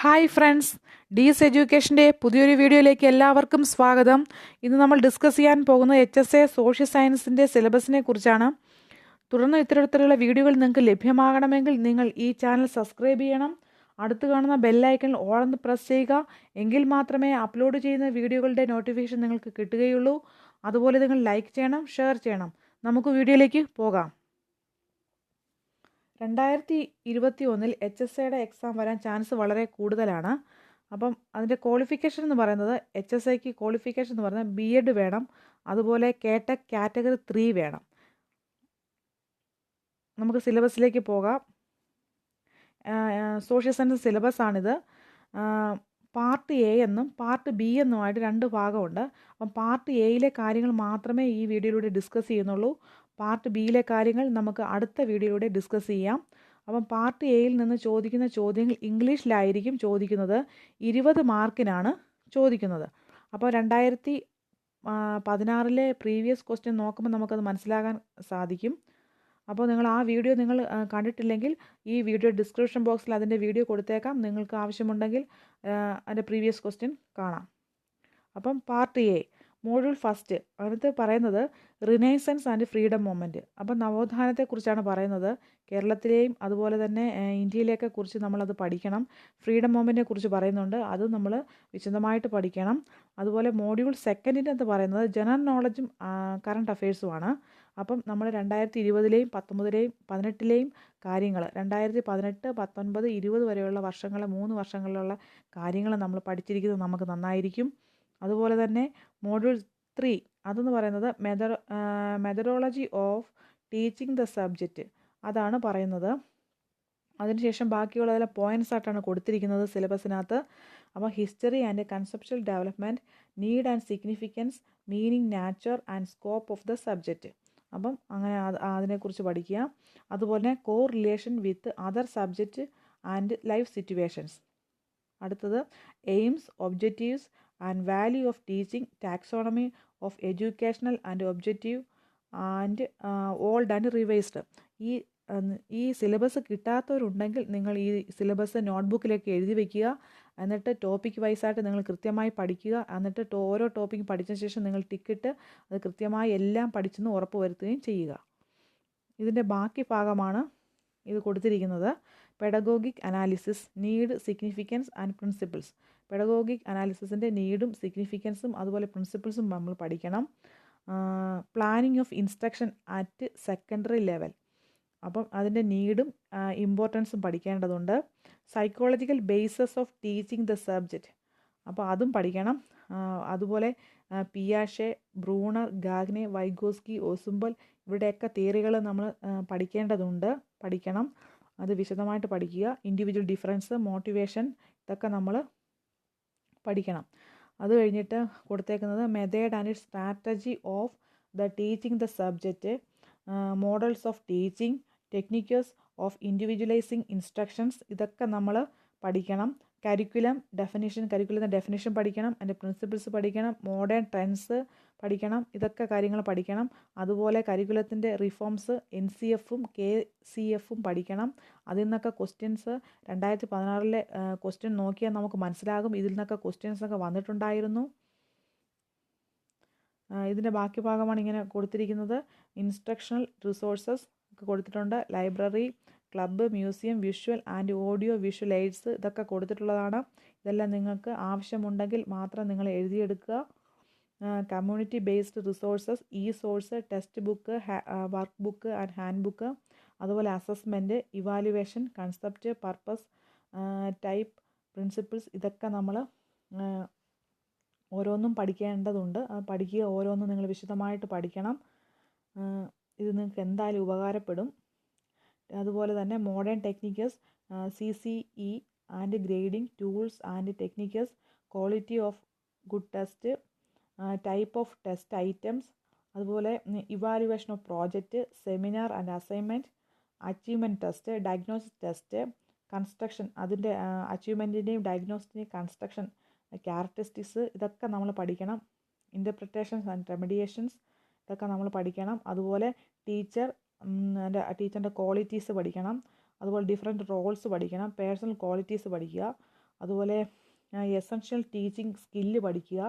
Hi friends, ഡീസ് എഡ്യൂക്കേഷൻ്റെ പുതിയൊരു വീഡിയോയിലേക്ക് എല്ലാവർക്കും സ്വാഗതം. ഇന്ന് നമ്മൾ ഡിസ്കസ് ചെയ്യാൻ പോകുന്നത് HSA സോഷ്യൽ സയൻസിൻ്റെ സിലബസിനെ കുറിച്ചാണ്. തുടർന്ന് ഇത്തരത്തിലുള്ള വീഡിയോകൾ നിങ്ങൾക്ക് ലഭ്യമാകണമെങ്കിൽ നിങ്ങൾ ഈ ചാനൽ സബ്സ്ക്രൈബ് ചെയ്യണം. അടുത്ത് കാണുന്ന ബെല്ലൈക്കൺ ഓൾ എന്ന് പ്രസ് ചെയ്യുക. എങ്കിൽ മാത്രമേ അപ്ലോഡ് ചെയ്യുന്ന വീഡിയോകളുടെ നോട്ടിഫിക്കേഷൻ നിങ്ങൾക്ക് കിട്ടുകയുള്ളൂ. അതുപോലെ നിങ്ങൾ ലൈക്ക് ചെയ്യണം, ഷെയർ ചെയ്യണം. നമുക്ക് വീഡിയോയിലേക്ക് പോകാം. 2021 HSAയുടെ എക്സാം വരാൻ ചാൻസ് വളരെ കൂടുതലാണ്. അപ്പം അതിൻ്റെ ക്വാളിഫിക്കേഷൻ എന്ന് പറയുന്നത് HSAക്ക് ക്വാളിഫിക്കേഷൻ എന്ന് പറയുന്നത് B.Ed വേണം, അതുപോലെ KTech കാറ്റഗറി 3 വേണം. നമുക്ക് സിലബസിലേക്ക് പോകാം. സോഷ്യൽ സയൻസ് സിലബസ് ആണിത്. പാർട്ട് A എന്നും പാർട്ട് B എന്നുമായിട്ട് രണ്ട് ഭാഗമുണ്ട്. അപ്പം പാർട്ട് Aയിലെ കാര്യങ്ങൾ മാത്രമേ ഈ വീഡിയോയിലൂടെ ഡിസ്കസ് ചെയ്യുന്നുള്ളൂ. പാർട്ട് Bയിലെ കാര്യങ്ങൾ നമുക്ക് അടുത്ത വീഡിയോയിലൂടെ ഡിസ്കസ് ചെയ്യാം. അപ്പം പാർട്ട് Aയിൽ നിന്ന് ചോദിക്കുന്ന ചോദ്യങ്ങൾ ഇംഗ്ലീഷിലായിരിക്കും ചോദിക്കുന്നത്. 20 മാർക്കിനാണ് ചോദിക്കുന്നത്. അപ്പോൾ 2016 പ്രീവിയസ് ക്വസ്റ്റ്യൻ നോക്കുമ്പോൾ നമുക്കത് മനസ്സിലാകാൻ സാധിക്കും. അപ്പോൾ നിങ്ങൾ ആ വീഡിയോ കണ്ടിട്ടില്ലെങ്കിൽ ഈ വീഡിയോ ഡിസ്ക്രിപ്ഷൻ ബോക്സിൽ അതിൻ്റെ വീഡിയോ കൊടുത്തേക്കാം. നിങ്ങൾക്ക് ആവശ്യമുണ്ടെങ്കിൽ അതിൻ്റെ പ്രീവിയസ് ക്വസ്റ്റ്യൻ കാണാം. അപ്പം പാർട്ട് A മോഡ്യൂൾ ഫസ്റ്റ് അതിനകത്ത് പറയുന്നത് റിനൈസൻസ് ആൻഡ് ഫ്രീഡം മൂവ്മെൻറ്റ്. അപ്പം നവോത്ഥാനത്തെക്കുറിച്ചാണ് പറയുന്നത്. കേരളത്തിലെയും അതുപോലെ തന്നെ ഇന്ത്യയിലെയൊക്കെ കുറിച്ച് നമ്മളത് പഠിക്കണം. ഫ്രീഡം മൂവ്മെൻറ്റിനെ കുറിച്ച് പറയുന്നുണ്ട്, അത് നമ്മൾ വിശദമായിട്ട് പഠിക്കണം. അതുപോലെ മോഡ്യൂൾ സെക്കൻഡിൻ്റെ അത് പറയുന്നത് ജനറൽ നോളജും കറണ്ട് അഫയേഴ്സുമാണ്. അപ്പം നമ്മൾ 2020 19 18 കാര്യങ്ങൾ 2018 19 20 വരെയുള്ള വർഷങ്ങൾ 3 വർഷങ്ങളിലുള്ള കാര്യങ്ങൾ നമ്മൾ പഠിച്ചിരിക്കുന്നത് നമുക്ക് നന്നായിരിക്കും. അതുപോലെ തന്നെ മോഡ്യൂൾ 3 അതെന്ന് പറയുന്നത് methodology of teaching the subject അതാണ് പറയുന്നത്. അതിനുശേഷം ബാക്കിയുള്ളതെല്ലാം പോയിൻറ്റ്സ് ആയിട്ടാണ് കൊടുത്തിരിക്കുന്നത് സിലബസിനകത്ത്. അപ്പോൾ history and conceptual development, need and significance, meaning, nature and scope of the subject. അപ്പം അങ്ങനെ അതിനെക്കുറിച്ച് പഠിക്കുക. അതുപോലെ correlation with other subject and life situations. അടുത്തത് aims, objectives and value of teaching, taxonomy of educational and objective and old and revised. ഈ syllabus കിട്ടാത്തവരുണ്ടെങ്കിൽ നിങ്ങൾ ഈ സിലബസ് നോട്ട്ബുക്കിലേക്ക് എഴുതി വയ്ക്കുക. എന്നിട്ട് ടോപ്പിക് വൈസായിട്ട് നിങ്ങൾ കൃത്യമായി പഠിക്കുക. എന്നിട്ട് ഓരോ ടോപ്പിക് പഠിച്ച ശേഷം നിങ്ങൾ ടിക്കിട്ട് അത് കൃത്യമായി എല്ലാം പഠിച്ചെന്ന് ഉറപ്പ് വരുത്തുകയും ചെയ്യുക. ഇതിൻ്റെ ബാക്കി ഭാഗമാണ് ഇത് കൊടുത്തിരിക്കുന്നത്. Pedagogic analysis, need, significance and principles. Pedagogic അനാലിസിസിൻ്റെ നീഡും സിഗ്നിഫിക്കൻസും അതുപോലെ പ്രിൻസിപ്പിൾസും നമ്മൾ പഠിക്കണം. Planning of instruction at secondary level, അപ്പം അതിൻ്റെ നീഡും ഇമ്പോർട്ടൻസും പഠിക്കേണ്ടതുണ്ട്. Psychological bases of teaching the subject, അപ്പോൾ അതും പഠിക്കണം. അതുപോലെ പിയാഷെ, ബ്രൂണർ, ഗാഗ്നെ, വൈഗോസ്കി, ഓസുംബൽ ഇവരുടെയൊക്കെ തിയറികൾ നമ്മൾ പഠിക്കണം. അത് വിശദമായിട്ട് പഠിക്കുക. ഇൻഡിവിജ്വൽ ഡിഫറൻസ്, മോട്ടിവേഷൻ ഇതൊക്കെ നമ്മൾ പഠിക്കണം. അത് കഴിഞ്ഞിട്ട് കൊടുത്തേക്കുന്നത് method and strategy of the teaching the subject, models of teaching, techniques of individualising instructions ഇതൊക്കെ നമ്മൾ പഠിക്കണം. കരിക്കുലത്തിൻ്റെ ഡെഫിനിഷൻ പഠിക്കണം. അതിൻ്റെ പ്രിൻസിപ്പിൾസ് പഠിക്കണം. മോഡേൺ ട്രെൻഡ്സ് പഠിക്കണം. ഇതൊക്കെ കാര്യങ്ങൾ പഠിക്കണം. അതുപോലെ കരിക്കുലത്തിൻ്റെ റിഫോംസ് NCFും KCFും പഠിക്കണം. അതിൽ നിന്നൊക്കെ ക്വസ്റ്റ്യൻസ് 2016 ക്വസ്റ്റ്യൻ നോക്കിയാൽ നമുക്ക് മനസ്സിലാകും. ഇതിൽ നിന്നൊക്കെ ക്വസ്റ്റ്യൻസൊക്കെ വന്നിട്ടുണ്ടായിരുന്നു. ഇതിൻ്റെ ബാക്കി ഭാഗമാണ് ഇങ്ങനെ കൊടുത്തിരിക്കുന്നത്. ഇൻസ്ട്രക്ഷണൽ റിസോഴ്സസ് ഒക്കെ കൊടുത്തിട്ടുണ്ട്. Library, club, museum, visual and audio visual aids ഇതൊക്കെ കൊടുത്തിട്ടുള്ളതാണ്. ഇതെല്ലാം നിങ്ങൾക്ക് ആവശ്യമുണ്ടെങ്കിൽ മാത്രം നിങ്ങൾ എഴുതിയെടുക്കുക. Community based resources, source, textbook, workbook and handbook. അതുപോലെ assessment, evaluation, concept, purpose, type, principles ഇതൊക്കെ നമ്മൾ ഓരോന്നും പഠിക്കേണ്ടതുണ്ട്. പഠിക്കുക. ഓരോന്നും നിങ്ങൾ വിശദമായിട്ട് പഠിക്കണം. ഇത് നിങ്ങൾക്ക് എന്തായാലും ഉപകാരപ്പെടും. അതുപോലെ തന്നെ modern techniques, CCE and grading tools and techniques, quality of good test, type of test items, അതുപോലെ evaluation of project, seminar and assignment, achievement test, diagnosis test, construction അതിൻ്റെ അച്ചീവ്മെൻറ്റിൻ്റെയും ഡയഗ്നോസിൻ്റെയും കൺസ്ട്രക്ഷൻ ക്യാരക്ടറിസ്റ്റിക്സ് ഇതൊക്കെ നമ്മൾ പഠിക്കണം. ഇൻ്റർപ്രിട്ടേഷൻസ് ആൻഡ് റെമഡിയേഷൻസ് ഇതൊക്കെ നമ്മൾ പഠിക്കണം. അതുപോലെ ടീച്ചറിൻ്റെ ക്വാളിറ്റീസ് പഠിക്കണം. അതുപോലെ ഡിഫറെൻറ്റ് റോൾസ് പഠിക്കണം. പേഴ്സണൽ ക്വാളിറ്റീസ് പഠിക്കുക. അതുപോലെ എസൻഷ്യൽ ടീച്ചിങ് സ്കില്ല് പഠിക്കുക,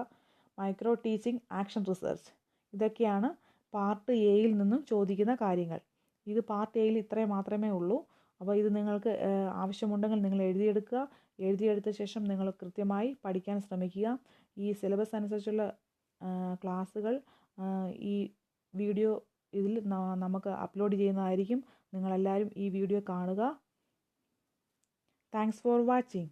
മൈക്രോ ടീച്ചിങ് ആക്ഷൻ റിസർച്ച്. ഇതൊക്കെയാണ് പാർട്ട് എയിൽ നിന്നും ചോദിക്കുന്ന കാര്യങ്ങൾ. ഇത് പാർട്ട് എയിൽ ഇത്രയും മാത്രമേ ഉള്ളൂ. അപ്പോൾ ഇത് നിങ്ങൾക്ക് ആവശ്യമുണ്ടെങ്കിൽ നിങ്ങൾ എഴുതിയെടുത്ത ശേഷം നിങ്ങൾ കൃത്യമായി പഠിക്കാൻ ശ്രമിക്കുക. ഈ സിലബസ് അനുസരിച്ചുള്ള ക്ലാസ്സുകൾ ഈ വീഡിയോ ഇതിൽ നമുക്ക് അപ്ലോഡ് ചെയ്യുന്നതായിരിക്കും. നിങ്ങളെല്ലാവരും ഈ വീഡിയോ കാണുക. Thanks for watching.